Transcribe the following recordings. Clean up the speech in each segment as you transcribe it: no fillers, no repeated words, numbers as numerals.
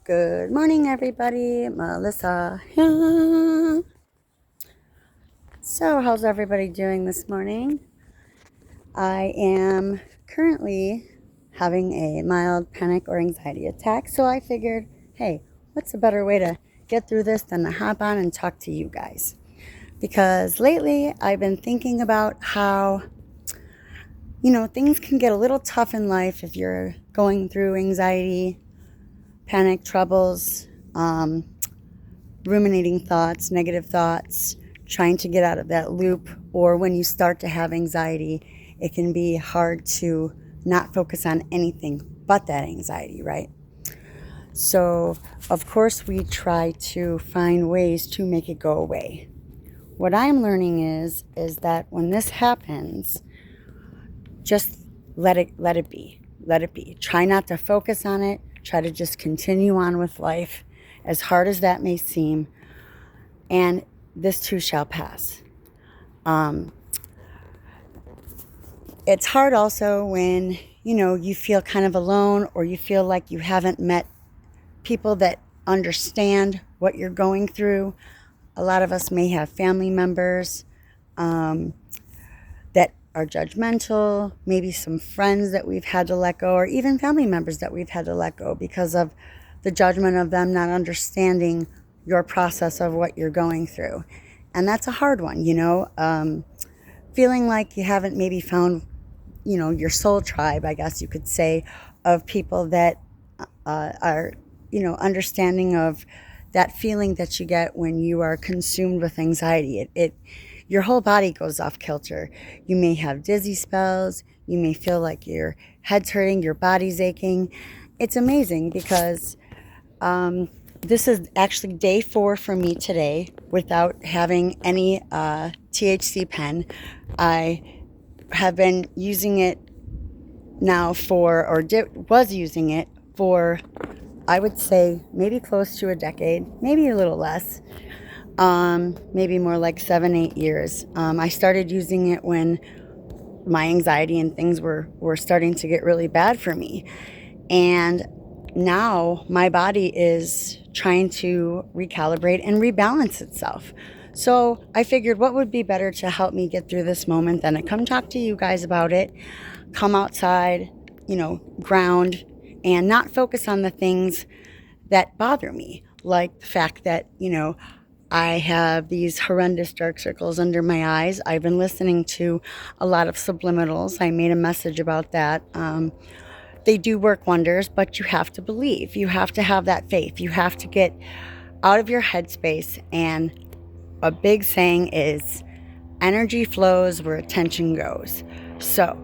Good morning, everybody. Melissa here. So, how's everybody doing this morning? I am currently having a mild panic or anxiety attack, so I figured, hey, what's a better way to get through this than to hop on and talk to you guys? Because lately I've been thinking about how, things can get a little tough in life if you're going through anxiety, panic, troubles, ruminating thoughts, negative thoughts, trying to get out of that loop, or when you start to have anxiety, it can be hard to not focus on anything but that anxiety, right? So, of course, we try to find ways to make it go away. What I'm learning is that when this happens, just let it be. Let it be. Try not to focus on it. Try to just continue on with life, as hard as that may seem. And this too shall pass. It's hard also when, you feel kind of alone, or you feel like you haven't met people that understand what you're going through. A lot of us may have family members that are judgmental, maybe some friends that we've had to let go, or even family members that we've had to let go because of the judgment of them not understanding your process of what you're going through. And that's a hard one, feeling like you haven't maybe found, your soul tribe, I guess you could say, of people that are, understanding of that feeling that you get when you are consumed with anxiety. Your whole body goes off kilter. You may have dizzy spells. You may feel like your head's hurting, your body's aching. It's amazing because this is actually day 4 for me today without having any THC pen. I have been using it now was using it for, I would say, maybe close to a decade, maybe a little less, maybe more like 7-8 years. I started using it when my anxiety and things were starting to get really bad for me. And now my body is trying to recalibrate and rebalance itself. So I figured what would be better to help me get through this moment than to come talk to you guys about it, come outside, ground, and not focus on the things that bother me, like the fact that, I have these horrendous dark circles under my eyes. I've been listening to a lot of subliminals. I made a message about that. They do work wonders, but you have to believe. You have to have that faith. You have to get out of your headspace. And a big saying is, energy flows where attention goes. So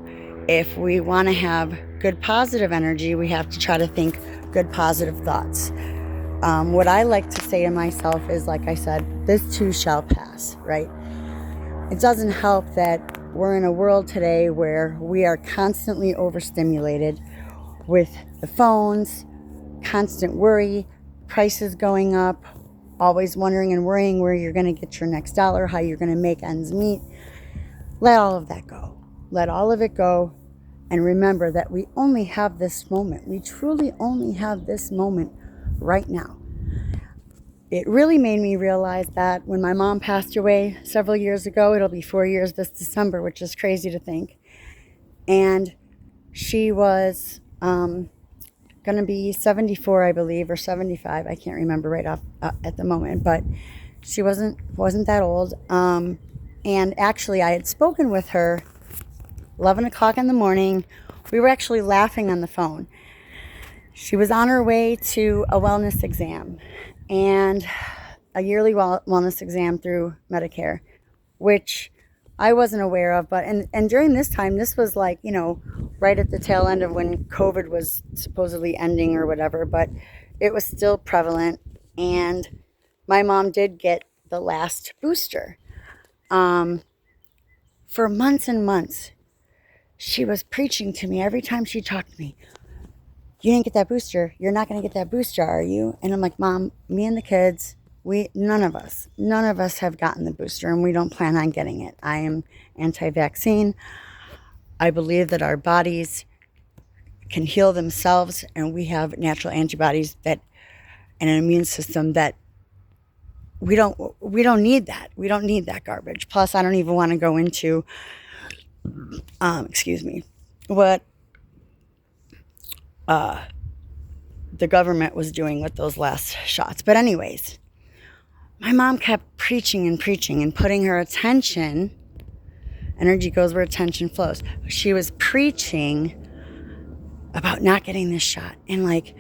if we want to have good positive energy, we have to try to think good positive thoughts. What I like to say to myself is, like I said, this too shall pass, right? It doesn't help that we're in a world today where we are constantly overstimulated with the phones, constant worry, prices going up, always wondering and worrying where you're going to get your next dollar, how you're going to make ends meet. Let all of that go. Let all of it go. And remember that we only have this moment. We truly only have this moment right now. It really made me realize that when my mom passed away several years ago, it'll be 4 years this December, which is crazy to think. And she was going to be 74, I believe, or 75. I can't remember right off at the moment, but she wasn't that old. And actually, I had spoken with her 11 o'clock in the morning. We were actually laughing on the phone. She was on her way to a wellness exam, and a yearly wellness exam through Medicare, which I wasn't aware of. But and during this time, this was like, right at the tail end of when COVID was supposedly ending or whatever, but it was still prevalent. And my mom did get the last booster. For months and months, she was preaching to me every time she talked to me. You didn't get that booster. You're not going to get that booster, are you? And I'm like, Mom, me and the kids, none of us have gotten the booster, and we don't plan on getting it. I am anti-vaccine. I believe that our bodies can heal themselves, and we have natural antibodies that and an immune system that we don't need that. We don't need that garbage. Plus, I don't even want to go into, what the government was doing with those last shots. But anyways, my mom kept preaching and preaching and putting her attention, energy goes where attention flows. She was preaching about not getting this shot. And like,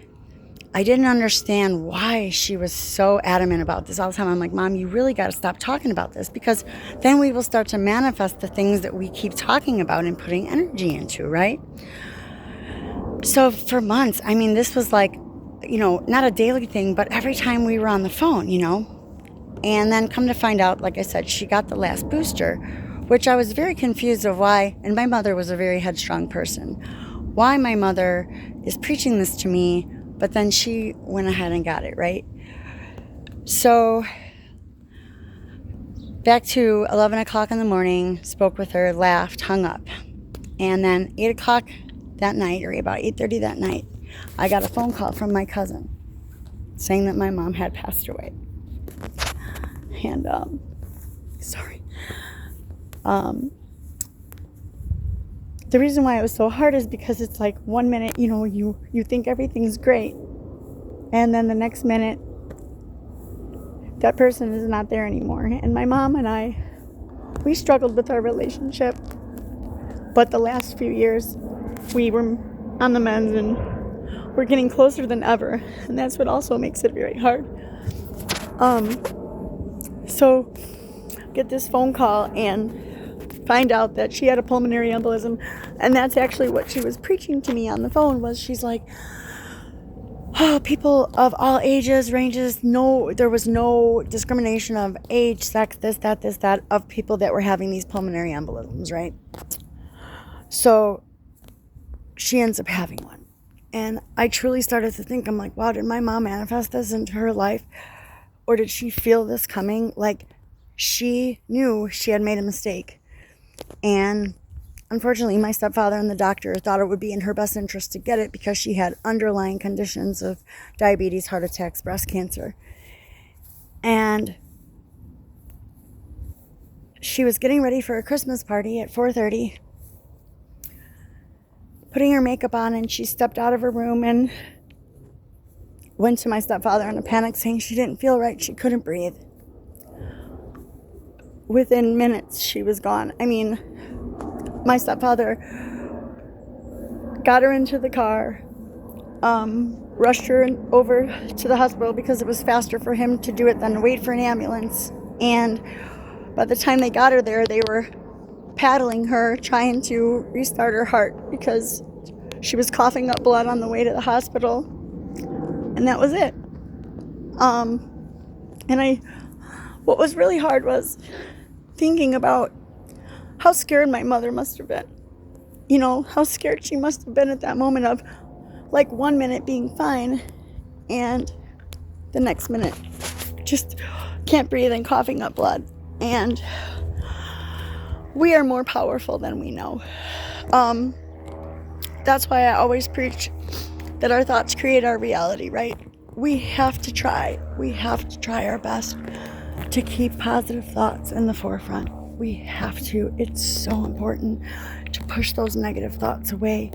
I didn't understand why she was so adamant about this all the time. I'm like, Mom, you really got to stop talking about this, because then we will start to manifest the things that we keep talking about and putting energy into, right? So for months, I mean, this was like, not a daily thing, but every time we were on the phone, And then come to find out, like I said, she got the last booster, which I was very confused of why. And my mother was a very headstrong person. Why my mother is preaching this to me, but then she went ahead and got it, right? So back to 11 o'clock in the morning, spoke with her, laughed, hung up. And then 8 o'clock that night, or about 8:30 that night, I got a phone call from my cousin saying that my mom had passed away. And, the reason why it was so hard is because it's like 1 minute, you think everything's great. And then the next minute, that person is not there anymore. And my mom and I, we struggled with our relationship. But the last few years, we were on the mends and we're getting closer than ever. And that's what also makes it very hard. So get this phone call and find out that she had a pulmonary embolism. And that's actually what she was preaching to me on the phone. Was she's like, oh, people of all ages, ranges, there was no discrimination of age, sex, this, that, of people that were having these pulmonary embolisms, right? So she ends up having one. And I truly started to think, I'm like, wow, did my mom manifest this into her life? Or did she feel this coming? Like, she knew she had made a mistake. And unfortunately, my stepfather and the doctor thought it would be in her best interest to get it because she had underlying conditions of diabetes, heart attacks, breast cancer. And she was getting ready for a Christmas party at 4:30, putting her makeup on, and she stepped out of her room and went to my stepfather in a panic, saying she didn't feel right, she couldn't breathe. Within minutes, she was gone. I mean, my stepfather got her into the car, rushed her over to the hospital because it was faster for him to do it than to wait for an ambulance. And by the time they got her there, they were paddling her, trying to restart her heart because she was coughing up blood on the way to the hospital. And that was it. What was really hard was thinking about how scared my mother must have been. How scared she must have been at that moment of, like, 1 minute being fine and the next minute just can't breathe and coughing up blood. And we are more powerful than we know. That's why I always preach that our thoughts create our reality, right? We have to try our best to keep positive thoughts in the forefront. We have to. It's so important to push those negative thoughts away,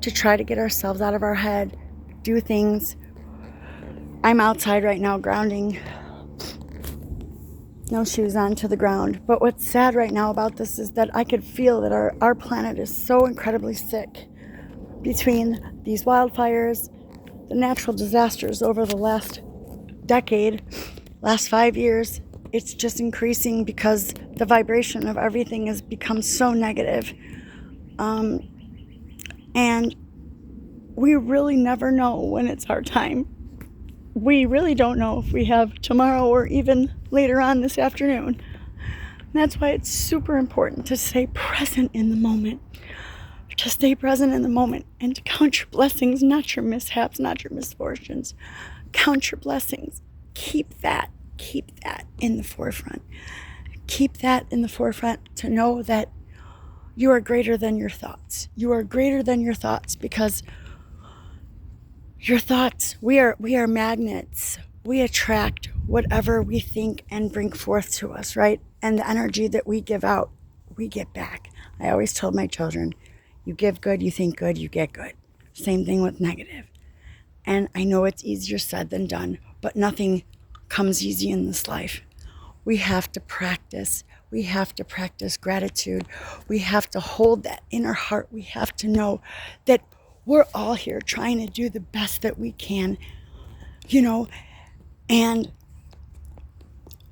to try to get ourselves out of our head, do things. I'm outside right now grounding, no shoes on, to the ground. But what's sad right now about this is that I could feel that our planet is so incredibly sick. Between these wildfires, the natural disasters over the last decade, last 5 years, it's just increasing because the vibration of everything has become so negative. And we really never know when it's our time. We really don't know if we have tomorrow or even later on this afternoon. And that's why it's super important to stay present in the moment. To stay present in the moment and to count your blessings, not your mishaps, not your misfortunes. Count your blessings. Keep that in the forefront. Keep that in the forefront to know that you are greater than your thoughts. You are greater than your thoughts because Your thoughts, we are magnets. We attract whatever we think and bring forth to us, right? And the energy that we give out, we get back. I always told my children, you give good, you think good, you get good. Same thing with negative. And I know it's easier said than done, but nothing comes easy in this life. We have to practice. We have to practice gratitude. We have to hold that in our heart. We have to know that we're all here trying to do the best that we can, and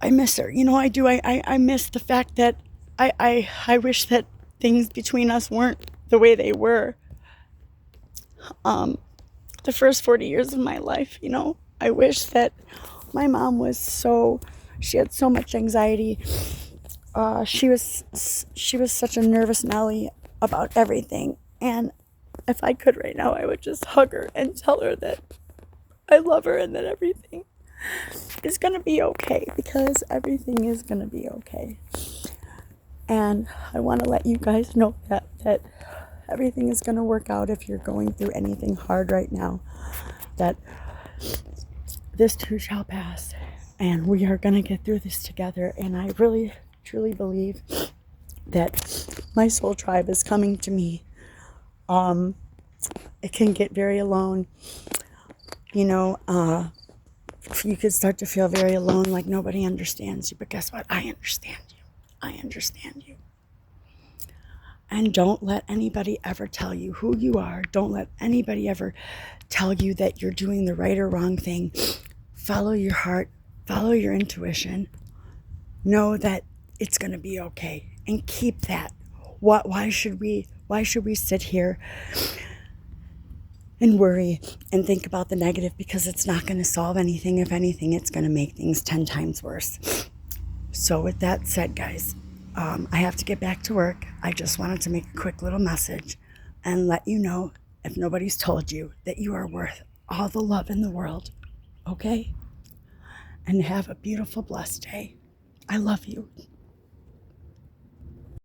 I miss her. I do. I miss the fact that I wish that things between us weren't the way they were. The first 40 years of my life, I wish that my mom she had so much anxiety. She was such a nervous Nelly about everything. And if I could right now, I would just hug her and tell her that I love her and that everything is going to be okay, because everything is going to be okay. And I want to let you guys know that everything is going to work out if you're going through anything hard right now, that this too shall pass, and we are going to get through this together. And I really, truly believe that my soul tribe is coming to me. It can get very alone. You could start to feel very alone, like nobody understands you. But guess what? I understand you. I understand you. And don't let anybody ever tell you who you are. Don't let anybody ever tell you that you're doing the right or wrong thing. Follow your heart. Follow your intuition. Know that it's going to be okay. And keep that. Why should we sit here and worry and think about the negative? Because it's not going to solve anything. If anything, it's going to make things 10 times worse. So with that said, guys, I have to get back to work. I just wanted to make a quick little message and let you know, if nobody's told you, that you are worth all the love in the world. Okay? And have a beautiful, blessed day. I love you.